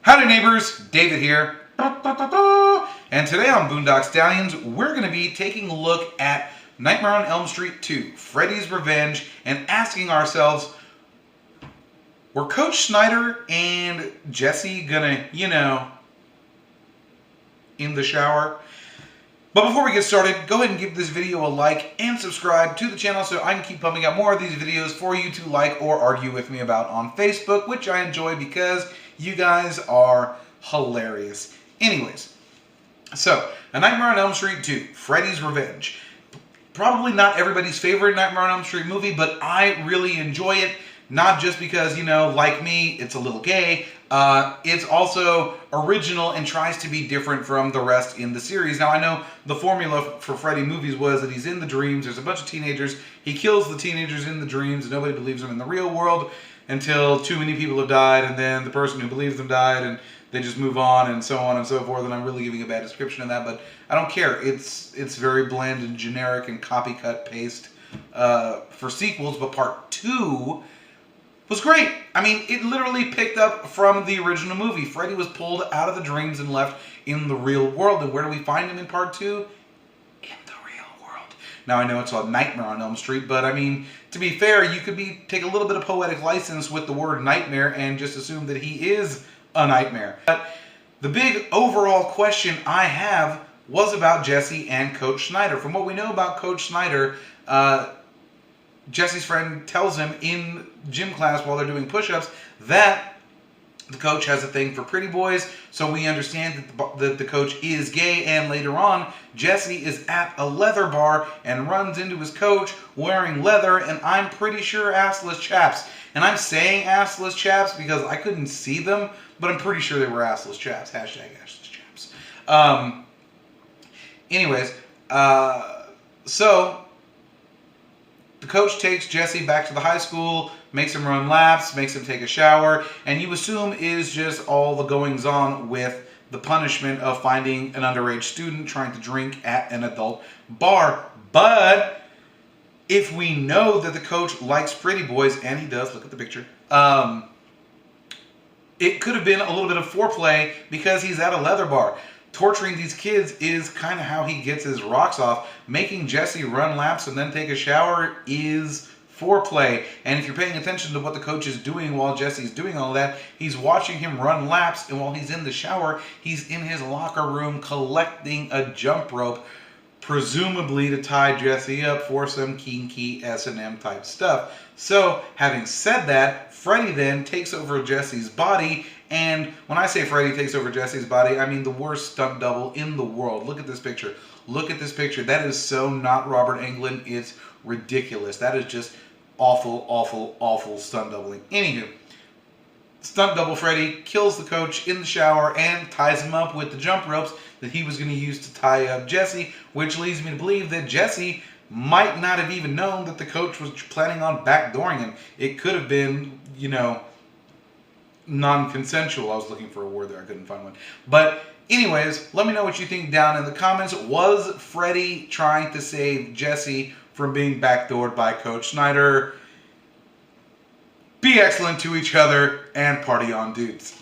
Howdy Neighbors, David here. And today on Boondock Stallyns, we're going to be taking a look at Nightmare on Elm Street 2, Freddys Revenge, and asking ourselves, were Coach Schneider and Jesse gonna, in the shower? But before we get started, go ahead and give this video a like and subscribe to the channel so I can keep pumping out more of these videos for you to like or argue with me about on Facebook, which I enjoy because you guys are hilarious. Anyways, so A Nightmare on Elm Street 2, Freddys Revenge. Probably not everybody's favorite Nightmare on Elm Street movie, but I really enjoy it. Not just because, like me, it's a little gay. It's also original and tries to be different from the rest in the series. Now, I know the formula for Freddy movies was that he's in the dreams, there's a bunch of teenagers, he kills the teenagers in the dreams, and nobody believes him in the real world until too many people have died, and then the person who believes them died, and they just move on, and so on and so forth. And I'm really giving a bad description of that, but I don't care. It's very bland and generic and copy-cut paste for sequels, but part 2 was great. I mean, it literally picked up from the original movie. Freddy was pulled out of the dreams and left in the real world. And where do we find him in part 2? In the real world. Now, I know it's a Nightmare on Elm Street, but I mean, to be fair, you could take a little bit of poetic license with the word nightmare and just assume that he is a nightmare. But the big overall question I have was about Jesse and Coach Schneider. From what we know about Coach Schneider, Jesse's friend tells him in gym class while they're doing push-ups that the coach has a thing for pretty boys, so we understand that the coach is gay. And later on, Jesse is at a leather bar and runs into his coach wearing leather, and I'm pretty sure assless chaps. And I'm saying assless chaps because I couldn't see them, but I'm pretty sure they were assless chaps. Hashtag assless chaps. Anyways, so the coach takes Jesse back to the high school, makes him run laps, makes him take a shower, and you assume is just all the goings-on with the punishment of finding an underage student trying to drink at an adult bar. But if we know that the coach likes pretty boys, and he does, look at the picture, it could have been a little bit of foreplay because he's at a leather bar. Torturing these kids is kind of how he gets his rocks off. Making Jesse run laps and then take a shower is foreplay. And if you're paying attention to what the coach is doing while Jesse's doing all that, he's watching him run laps, and while he's in the shower, he's in his locker room collecting a jump rope, presumably to tie Jesse up for some kinky S&M type stuff. So, having said that, Freddy then takes over Jesse's body, and when I say Freddy takes over Jesse's body, I mean the worst stunt double in the world. Look at this picture. Look at this picture. That is so not Robert Englund. It's ridiculous. That is just awful, awful, awful stunt doubling. Anywho, stunt double Freddy kills the coach in the shower and ties him up with the jump ropes that he was going to use to tie up Jesse, which leads me to believe that Jesse might not have even known that the coach was planning on backdooring him. It could have been, non-consensual. I was looking for a word there. I couldn't find one. But anyways, let me know what you think down in the comments. Was Freddy trying to save Jesse from being backdoored by Coach Schneider? Be excellent to each other and party on, dudes.